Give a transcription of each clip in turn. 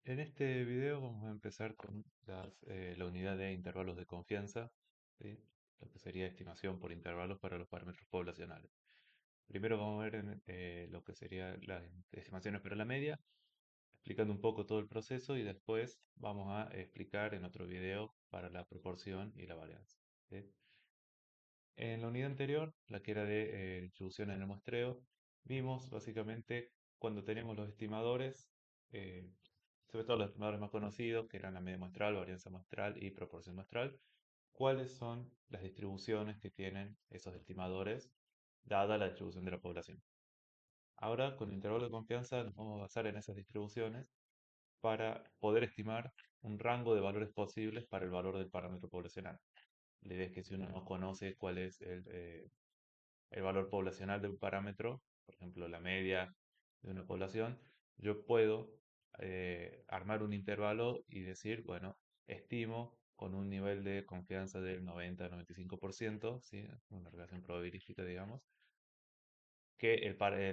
En este video vamos a empezar con la unidad de intervalos de confianza, ¿sí? Lo que sería estimación por intervalos para los parámetros poblacionales. Primero vamos a ver lo que sería las estimaciones para la media, explicando un poco todo el proceso y después vamos a explicar en otro video para la proporción y la varianza, ¿sí? En la unidad anterior, la que era de distribución en el muestreo, vimos básicamente cuando tenemos los estimadores, eh, sobre todo los estimadores más conocidos, que eran la media muestral, varianza muestral y proporción muestral, cuáles son las distribuciones que tienen esos estimadores dada la distribución de la población. Ahora, con el intervalo de confianza, nos vamos a basar en esas distribuciones para poder estimar un rango de valores posibles para el valor del parámetro poblacional. La idea es que si uno no conoce cuál es el valor poblacional de un parámetro, por ejemplo, la media de una población, yo puedo armar un intervalo y decir, bueno, estimo con un nivel de confianza del 90-95%, ¿sí? Una relación probabilística, digamos, que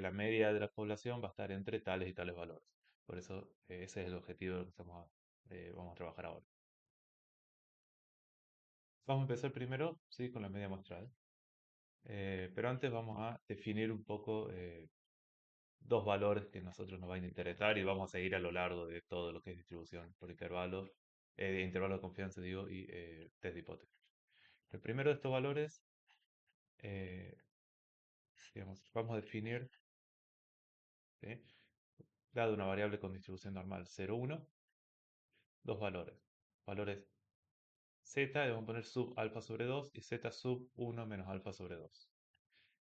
la media de la población va a estar entre tales y tales valores. Por eso ese es el objetivo de lo que vamos a trabajar ahora. Vamos a empezar primero, ¿sí? Con la media muestral. Pero antes vamos a definir un poco dos valores que a nosotros nos van a interesar y vamos a seguir a lo largo de todo lo que es distribución por intervalos, de intervalos de confianza, digo, y test de hipótesis. El primero de estos valores, eh, digamos, vamos a definir, ¿sí? Dado una variable con distribución normal 0, 1, dos valores. Valores z, le vamos a poner sub alfa sobre 2 y z sub 1 menos alfa sobre 2.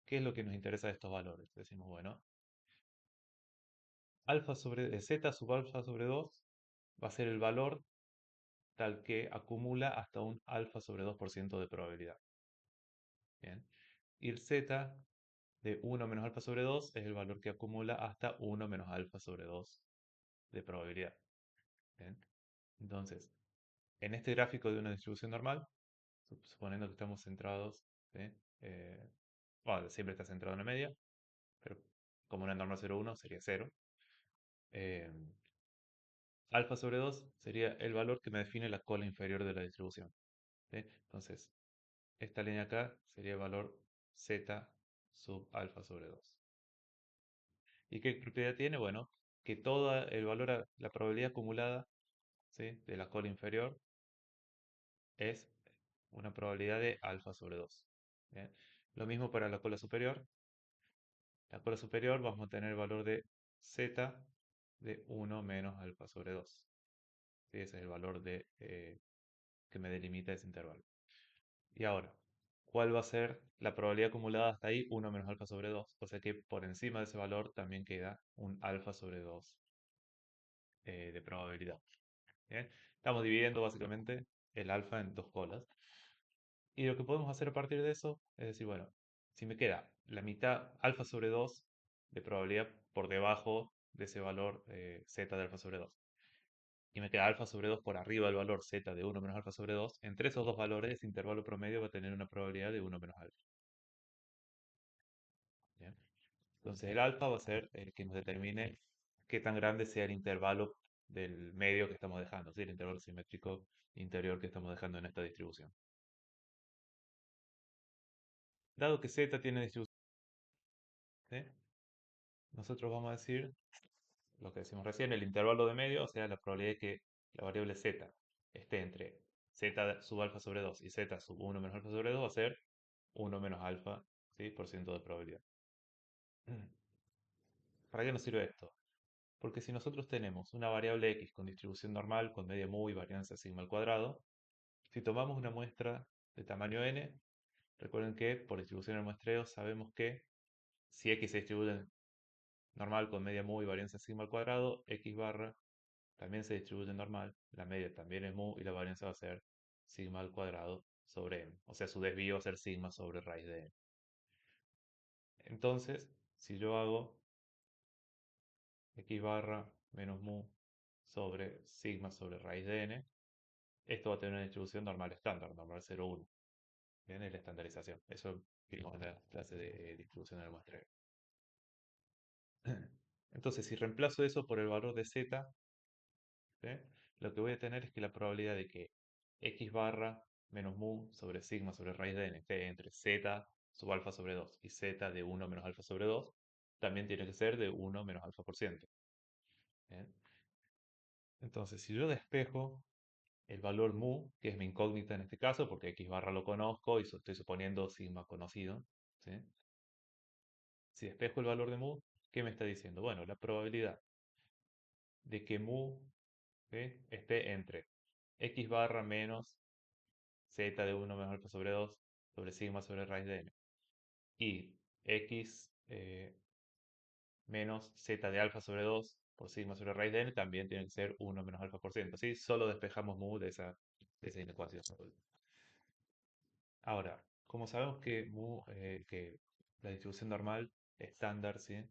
¿Qué es lo que nos interesa de estos valores? Decimos, bueno, z sub alfa sobre 2 va a ser el valor tal que acumula hasta un alfa sobre 2% de probabilidad. Bien. Y el z de 1 menos alfa sobre 2 es el valor que acumula hasta 1 menos alfa sobre 2 de probabilidad. Bien. Entonces, en este gráfico de una distribución normal, suponiendo que estamos centrados, ¿sí? Eh, bueno, siempre está centrado en la media, pero como una norma 0,1 sería 0. Eh, Alfa sobre 2 sería el valor que me define la cola inferior de la distribución. ¿Sí? Entonces, esta línea acá sería el valor z sub alfa sobre 2. ¿Y qué propiedad tiene? Bueno, que todo el valor, la probabilidad acumulada, ¿sí? De la cola inferior es una probabilidad de alfa sobre 2. ¿Bien? Lo mismo para la cola superior. La cola superior vamos a tener el valor de z de 1 menos alfa sobre 2. ¿Sí? Ese es el valor que me delimita ese intervalo. Y ahora, ¿cuál va a ser la probabilidad acumulada hasta ahí? 1 menos alfa sobre 2. O sea que por encima de ese valor también queda un alfa sobre 2 de probabilidad. ¿Bien? Estamos dividiendo básicamente el alfa en dos colas. Y lo que podemos hacer a partir de eso es decir, bueno, si me queda la mitad alfa sobre 2 de probabilidad por debajo de ese valor z de alfa sobre 2 y me queda alfa sobre 2 por arriba del valor z de 1 menos alfa sobre 2, entre esos dos valores, ese intervalo promedio va a tener una probabilidad de 1 menos alfa. ¿Bien? Entonces el alfa va a ser el que nos determine qué tan grande sea el intervalo del medio que estamos dejando, ¿sí? El intervalo simétrico interior que estamos dejando en esta distribución. Dado que z tiene distribución, ¿sí? Nosotros vamos a decir lo que decimos recién, el intervalo de medio, o sea, la probabilidad de que la variable z esté entre z sub alfa sobre 2 y z sub 1 menos alfa sobre 2 va a ser 1 menos alfa, ¿sí? Por ciento de probabilidad. ¿Para qué nos sirve esto? Porque si nosotros tenemos una variable x con distribución normal, con media mu y varianza sigma al cuadrado, si tomamos una muestra de tamaño n, recuerden que por distribución del muestreo sabemos que si x se distribuye normal con media mu y varianza sigma al cuadrado, x barra también se distribuye normal, la media también es mu y la varianza va a ser sigma al cuadrado sobre n. O sea, su desvío va a ser sigma sobre raíz de n. Entonces, si yo hago x barra menos mu sobre sigma sobre raíz de n, esto va a tener una distribución normal estándar, normal 0,1. Bien, es la estandarización. Eso vimos en la clase de distribución del muestreo. Entonces, si reemplazo eso por el valor de z, ¿sí? Lo que voy a tener es que la probabilidad de que x barra menos mu sobre sigma sobre raíz de n esté entre z sub alfa sobre 2 y z de 1 menos alfa sobre 2 también tiene que ser de 1 menos alfa por ciento. ¿Bien? Entonces, si yo despejo el valor mu, que es mi incógnita en este caso, porque x barra lo conozco y estoy suponiendo sigma conocido, ¿sí? Si despejo el valor de mu, ¿qué me está diciendo? Bueno, la probabilidad de que mu, ¿sí?, esté entre x barra menos z de 1 menos alfa sobre 2 sobre sigma sobre raíz de n y x menos z de alfa sobre 2 por sigma sobre raíz de n también tiene que ser 1 menos alfa por ciento. ¿Sí? Solo despejamos mu de esa inecuación. Ahora, como sabemos que que la distribución normal estándar, ¿sí?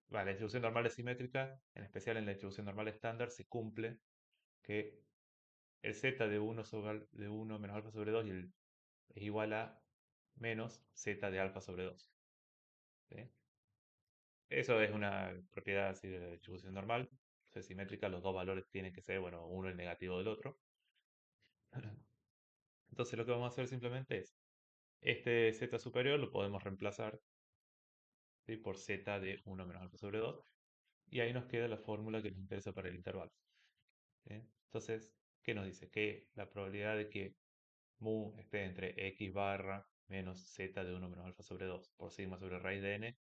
La distribución normal es simétrica, en especial en la distribución normal estándar se cumple que el z de 1, de 1 menos alfa sobre 2 es igual a menos z de alfa sobre 2. ¿Sí? Eso es una propiedad así de la distribución normal. Es simétrica, los dos valores tienen que ser, bueno, uno el negativo del otro. Entonces lo que vamos a hacer simplemente es, este z superior lo podemos reemplazar, ¿sí?, por z de 1 menos alfa sobre 2. Y ahí nos queda la fórmula que nos interesa para el intervalo. ¿Sí? Entonces, ¿qué nos dice? Que la probabilidad de que mu esté entre x barra menos z de 1 menos alfa sobre 2 por sigma sobre raíz de n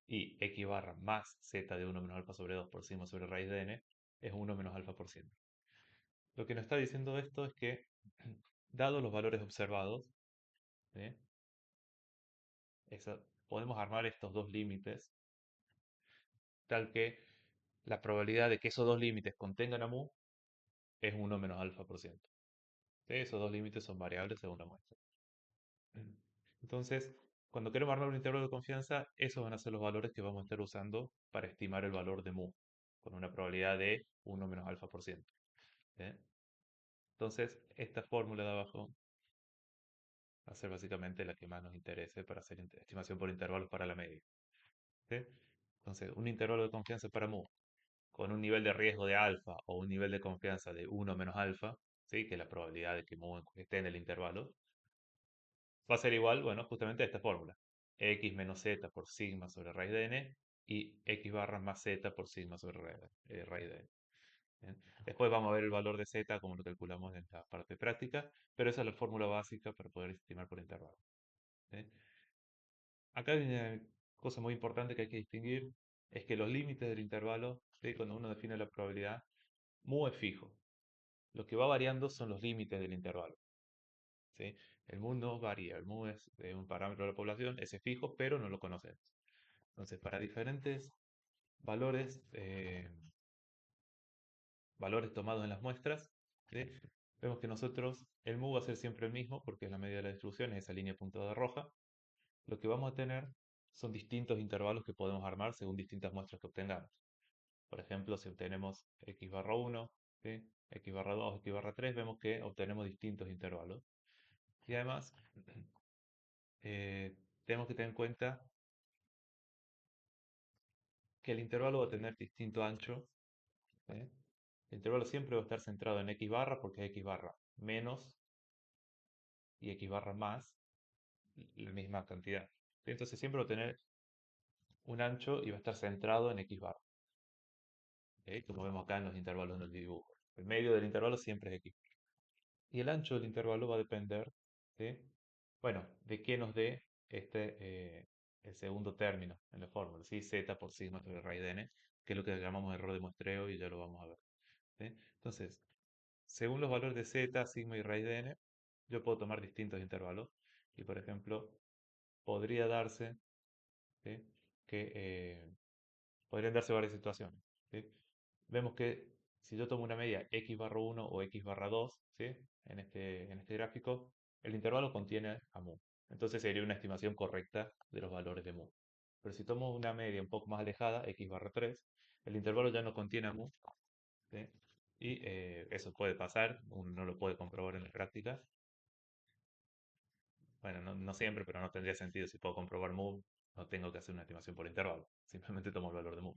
y x barra más z de 1 menos alfa sobre 2 por sigma sobre raíz de n es 1 menos alfa por ciento. Lo que nos está diciendo esto es que, dados los valores observados, ¿sí?, podemos armar estos dos límites tal que la probabilidad de que esos dos límites contengan a mu es 1 menos alfa por ciento. ¿Sí? Esos dos límites son variables según la muestra. Entonces, cuando queremos armar un intervalo de confianza, esos van a ser los valores que vamos a estar usando para estimar el valor de mu, con una probabilidad de 1 menos alfa por ciento. ¿Sí? Entonces, esta fórmula de abajo va a ser básicamente la que más nos interese para hacer estimación por intervalos para la media. ¿Sí? Entonces, un intervalo de confianza para mu con un nivel de riesgo de alfa o un nivel de confianza de 1 menos alfa, ¿sí?, que es la probabilidad de que mu esté en el intervalo, va a ser igual, bueno, justamente a esta fórmula. X menos z por sigma sobre raíz de n y x barra más z por sigma sobre raíz de n. ¿Bien? Después vamos a ver el valor de z como lo calculamos en la parte práctica, pero esa es la fórmula básica para poder estimar por intervalo. ¿Sí? Acá hay una cosa muy importante que hay que distinguir, es que los límites del intervalo, ¿sí?, cuando uno define la probabilidad, mu es fijo. Lo que va variando son los límites del intervalo. ¿Sí? El mu no varía, el mu es un parámetro de la población, ese es fijo, pero no lo conocemos. Entonces, para diferentes valores, valores tomados en las muestras, ¿sí?, vemos que nosotros, el mu va a ser siempre el mismo, porque es la media de la distribución, es esa línea puntada roja. Lo que vamos a tener son distintos intervalos que podemos armar según distintas muestras que obtengamos. Por ejemplo, si obtenemos x barra 1, ¿sí?, x barra 2, x barra 3, vemos que obtenemos distintos intervalos. Y además, tenemos que tener en cuenta que el intervalo va a tener distinto ancho. ¿Eh? El intervalo siempre va a estar centrado en x barra porque es x barra menos y x barra más la misma cantidad. Entonces siempre va a tener un ancho y va a estar centrado en x barra. ¿Ok? Como vemos acá en los intervalos del dibujo. El medio del intervalo siempre es x. Y el ancho del intervalo va a depender, ¿sí?, bueno, de qué nos dé el segundo término en la fórmula, ¿sí? Z por sigma sobre raíz de n, que es lo que llamamos error de muestreo y ya lo vamos a ver. ¿Sí? Entonces, según los valores de z, sigma y raíz de n, yo puedo tomar distintos intervalos. Y por ejemplo, podría darse, ¿sí?, que podrían darse varias situaciones. ¿Sí? Vemos que si yo tomo una media x barra 1 o x barra 2, ¿sí?, en este gráfico, el intervalo contiene a mu. Entonces sería una estimación correcta de los valores de mu. Pero si tomo una media un poco más alejada, x barra 3, el intervalo ya no contiene a mu. ¿Sí? Y eso puede pasar, uno no lo puede comprobar en la práctica. Bueno, no siempre, pero no tendría sentido. Si puedo comprobar mu, no tengo que hacer una estimación por intervalo. Simplemente tomo el valor de mu.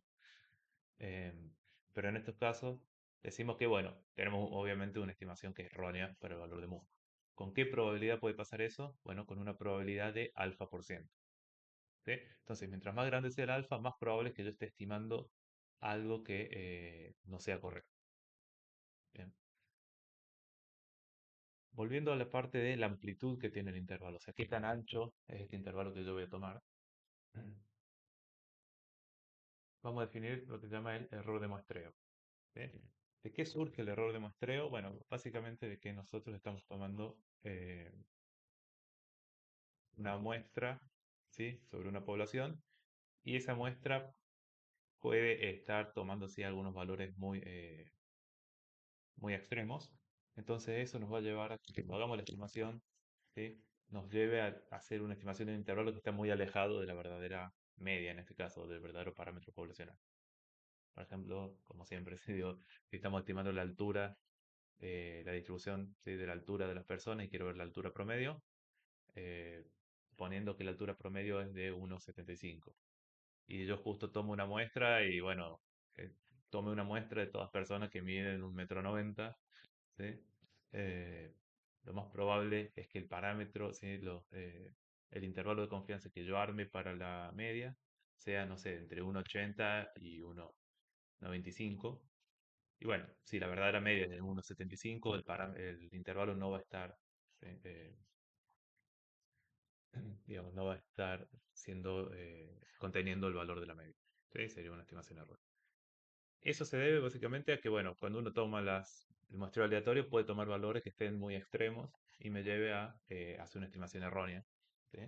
Pero en estos casos, decimos que, bueno, tenemos obviamente una estimación que es errónea para el valor de mu. ¿Con qué probabilidad puede pasar eso? Bueno, con una probabilidad de alfa por ciento. ¿Sí? Entonces, mientras más grande sea el alfa, más probable es que yo esté estimando algo que no sea correcto. Bien. Volviendo a la parte de la amplitud que tiene el intervalo, o sea, qué tan ancho es este intervalo que yo voy a tomar, vamos a definir lo que se llama el error de muestreo. ¿Sí? ¿De qué surge el error de muestreo? Bueno, básicamente de que nosotros estamos tomando una muestra, ¿sí? Sobre una población y esa muestra puede estar tomando sí, algunos valores muy extremos. Entonces eso nos va a llevar a que cuando hagamos la estimación, ¿sí? Nos lleve a hacer una estimación de un intervalo que está muy alejado de la verdadera media, en este caso, del verdadero parámetro poblacional. Por ejemplo, como siempre, si estamos estimando la altura, la distribución, ¿sí? De la altura de las personas y quiero ver la altura promedio, eh, poniendo que la altura promedio es de 1,75. Y yo justo tomo una muestra y bueno, eh, tomé una muestra de todas personas que miden 1,90 m, ¿sí? Eh, lo más probable es que el parámetro, ¿sí? El intervalo de confianza que yo arme para la media sea, no sé, entre 1,80 y 1,95. Y bueno, si la verdadera media es de 1,75, el intervalo no va a estar, ¿sí? Digamos, no va a estar conteniendo el valor de la media. ¿Sí? Sería una estimación errónea. Eso se debe básicamente a que, bueno, cuando uno toma el muestreo aleatorio puede tomar valores que estén muy extremos y me lleve a hacer una estimación errónea. ¿Sí?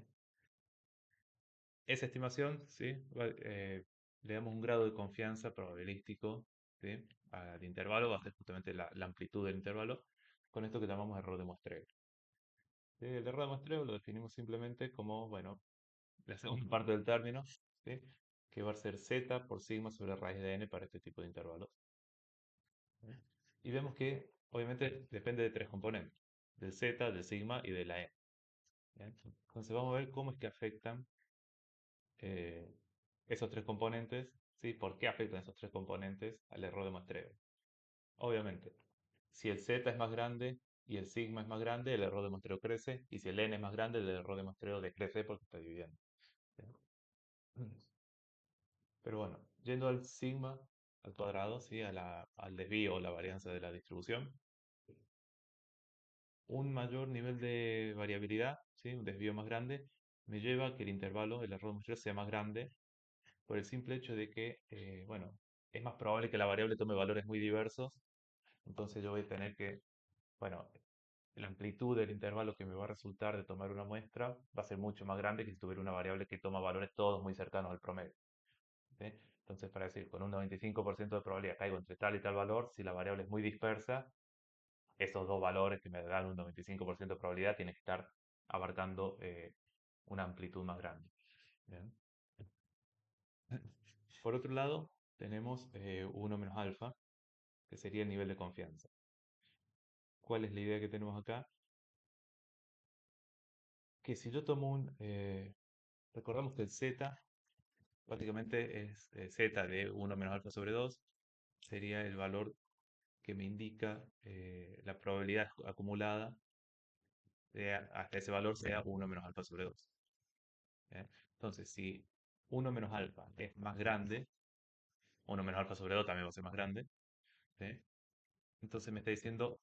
Esa estimación, ¿sí? Le damos un grado de confianza probabilístico, ¿sí? Al intervalo, va a ser justamente la amplitud del intervalo, con esto que llamamos error de muestreo. ¿Sí? El error de muestreo lo definimos simplemente como, bueno, la segunda parte del término, ¿sí? Que va a ser z por sigma sobre raíz de n para este tipo de intervalos. ¿Sí? Y vemos que obviamente depende de tres componentes, del z, del sigma y de la n. ¿Bien? Entonces vamos a ver cómo es que afectan eh, esos tres componentes, ¿sí? ¿Por qué afectan esos tres componentes al error de muestreo? Obviamente, si el z es más grande y el sigma es más grande, el error de muestreo crece, y si el n es más grande, el error de muestreo decrece porque está dividiendo. ¿Bien? Pero bueno, yendo al sigma al cuadrado, ¿sí? Al desvío o la varianza de la distribución, un mayor nivel de variabilidad, ¿sí? Un desvío más grande, me lleva a que el intervalo, el error de muestreo sea más grande por el simple hecho de que, bueno, es más probable que la variable tome valores muy diversos, entonces yo voy a tener que, bueno, la amplitud del intervalo que me va a resultar de tomar una muestra va a ser mucho más grande que si tuviera una variable que toma valores todos muy cercanos al promedio. ¿Sí? Entonces, para decir, con un 95% de probabilidad caigo entre tal y tal valor, si la variable es muy dispersa, esos dos valores que me dan un 95% de probabilidad tienen que estar abarcando una amplitud más grande. ¿Bien? Por otro lado, tenemos 1 menos alfa, que sería el nivel de confianza. ¿Cuál es la idea que tenemos acá? Que si yo tomo recordamos que el z básicamente es z de 1 menos alfa sobre 2, sería el valor que me indica la probabilidad acumulada de hasta ese valor sea 1 menos alfa sobre 2. ¿Eh? Entonces, si 1 menos alfa es más grande, 1 menos alfa sobre 2 también va a ser más grande, ¿sí? Entonces me está diciendo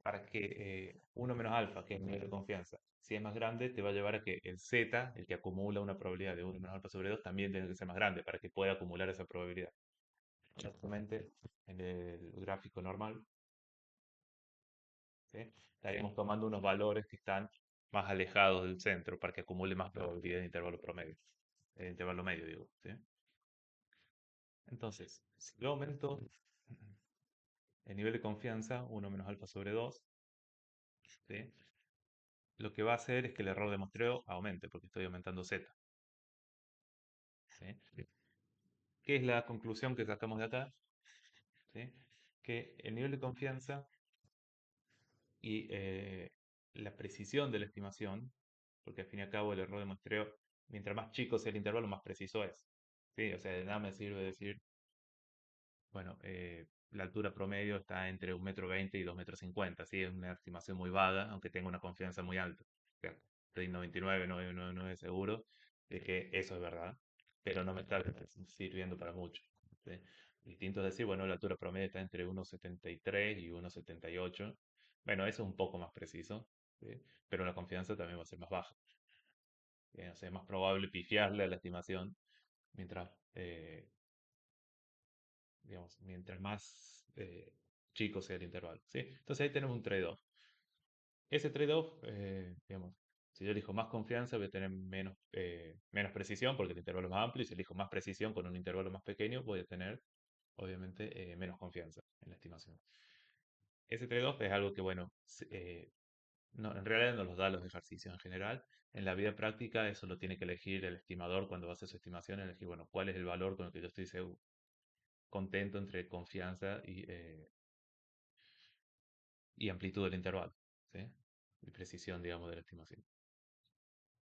para que 1 menos alfa, que es el nivel de confianza, si es más grande, te va a llevar a que el z, el que acumula una probabilidad de 1 menos alfa sobre 2, también tiene que ser más grande para que pueda acumular esa probabilidad. Exactamente en el gráfico normal, ¿sí? Estaríamos tomando unos valores que están más alejados del centro para que acumule más probabilidad de intervalo promedio, intervalo medio, digo, ¿sí? Entonces, si yo aumento el nivel de confianza, 1 menos alfa sobre 2, ¿sí? Lo que va a hacer es que el error de muestreo aumente, porque estoy aumentando z. ¿Sí? ¿Qué es la conclusión que sacamos de acá? ¿Sí? Que el nivel de confianza y la precisión de la estimación, porque al fin y al cabo el error de muestreo, mientras más chico sea el intervalo, más preciso es. ¿Sí? O sea, de nada me sirve decir, bueno, la altura promedio está entre 1,20 m y 2,50 m. Sí, es una estimación muy vaga, aunque tenga una confianza muy alta. O sea, estoy 99,999 seguro de que eso es verdad, pero no me está sirviendo para mucho. ¿Sí? Distinto es decir, bueno, la altura promedio está entre 1,73 y 1,78. Bueno, eso es un poco más preciso, ¿sí? Pero la confianza también va a ser más baja. O sea, es más probable pifiarle a la estimación mientras, digamos, mientras más chico sea el intervalo, ¿sí? Entonces ahí tenemos un trade-off. Ese trade-off, digamos, si yo elijo más confianza voy a tener menos precisión porque el intervalo es más amplio, y si elijo más precisión con un intervalo más pequeño voy a tener, obviamente, menos confianza en la estimación. Ese trade-off es algo que, bueno, no, en realidad no los da los ejercicios en general. En la vida práctica eso lo tiene que elegir el estimador cuando va a hacer su estimación, elegir, bueno, cuál es el valor con el que yo estoy contento entre confianza y amplitud del intervalo, ¿sí? Y precisión, digamos, de la estimación.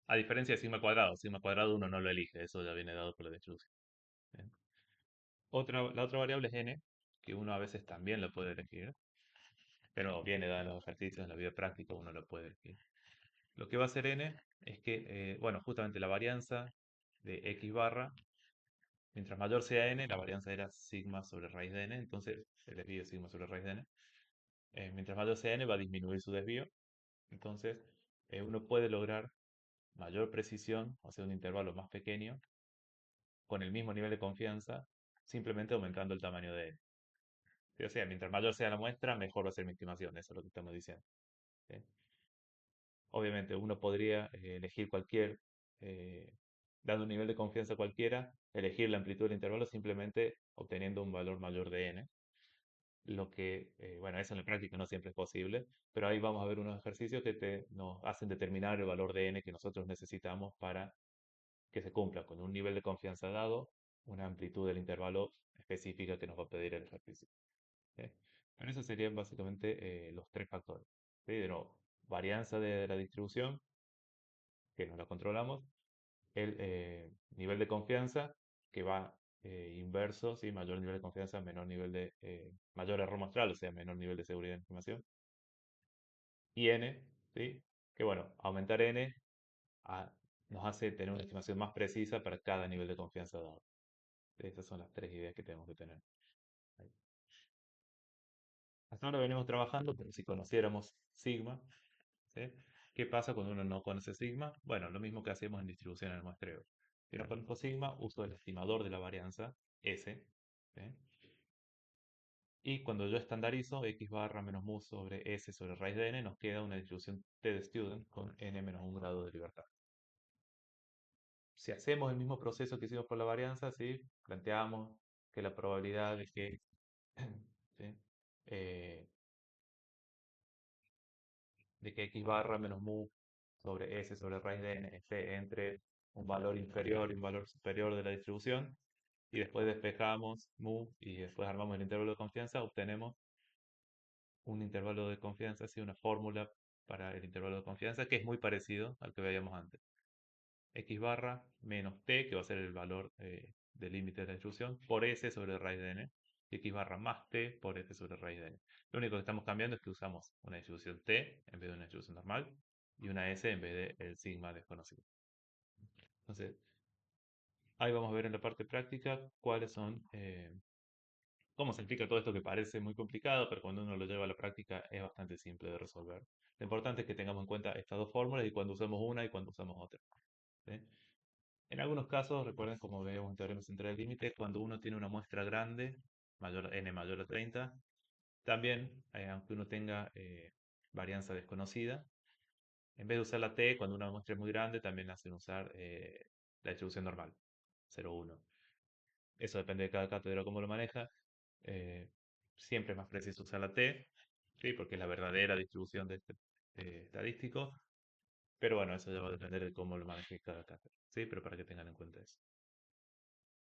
A diferencia de sigma cuadrado uno no lo elige, eso ya viene dado por la distribución. ¿Bien? La otra variable es n, que uno a veces también lo puede elegir, pero viene dado en los ejercicios, en la vida práctica uno lo puede elegir. Lo que va a hacer n es que, bueno, justamente la varianza de x barra, mientras mayor sea n, la varianza era sigma sobre raíz de n, entonces el desvío es sigma sobre raíz de n. Mientras mayor sea n, va a disminuir su desvío, entonces uno puede lograr mayor precisión, o sea, un intervalo más pequeño, con el mismo nivel de confianza, simplemente aumentando el tamaño de n. ¿Sí? O sea, mientras mayor sea la muestra, mejor va a ser mi estimación, eso es lo que estamos diciendo. ¿Sí? Obviamente, uno podría elegir eh, dando un nivel de confianza cualquiera, elegir la amplitud del intervalo simplemente obteniendo un valor mayor de n. Lo que, bueno, eso en la práctica no siempre es posible, pero ahí vamos a ver unos ejercicios que nos hacen determinar el valor de n que nosotros necesitamos para que se cumpla con un nivel de confianza dado, una amplitud del intervalo específica que nos va a pedir el ejercicio. ¿Sí? Pero esos serían básicamente los tres factores. ¿Sí? De nuevo, varianza de la distribución, que no la controlamos, el nivel de confianza, que va inverso, ¿sí? Mayor nivel de confianza, mayor error muestral, o sea, menor nivel de seguridad de información. Y n, ¿sí? Que bueno, aumentar n a- nos hace tener una estimación más precisa para cada nivel de confianza dado. Estas son las tres ideas que tenemos que tener. Ahí. Hasta ahora venimos trabajando como si conociéramos sigma, ¿sí? ¿Qué pasa cuando uno no conoce sigma? Bueno, lo mismo que hacemos en distribución en el muestreo. Si no conozco sigma, uso el estimador de la varianza, S, ¿sí? Y cuando yo estandarizo x barra menos mu sobre S sobre raíz de n, nos queda una distribución t de student con n menos un grado de libertad. Si hacemos el mismo proceso que hicimos por la varianza, ¿sí? Planteamos que la probabilidad de que ¿sí? Eh, de que x barra menos mu sobre s sobre raíz de n esté entre un valor inferior y un valor superior de la distribución, y después despejamos mu y después armamos el intervalo de confianza, obtenemos un intervalo de confianza, así una fórmula para el intervalo de confianza que es muy parecido al que veíamos antes. X barra menos t, que va a ser el valor del límite de la distribución, por s sobre raíz de n, y x barra más t por s sobre raíz de n. Lo único que estamos cambiando es que usamos una distribución t en vez de una distribución normal y una s en vez del sigma desconocido. Entonces, ahí vamos a ver en la parte práctica cómo se explica todo esto que parece muy complicado, pero cuando uno lo lleva a la práctica es bastante simple de resolver. Lo importante es que tengamos en cuenta estas dos fórmulas y cuando usamos una y cuando usamos otra. ¿Sí? En algunos casos, recuerden como vemos en teorema central del límite, cuando uno tiene una muestra grande, n mayor a 30, también, aunque uno tenga varianza desconocida, en vez de usar la t, cuando una muestra es muy grande, también hacen usar la distribución normal, 0, 1. Eso depende de cada cátedra cómo lo maneja. Eh, Siempre es más preciso usar la t, ¿sí? Porque es la verdadera distribución de este estadístico. Pero bueno, eso ya va a depender de cómo lo maneje cada cátedra, ¿sí? Pero para que tengan en cuenta eso.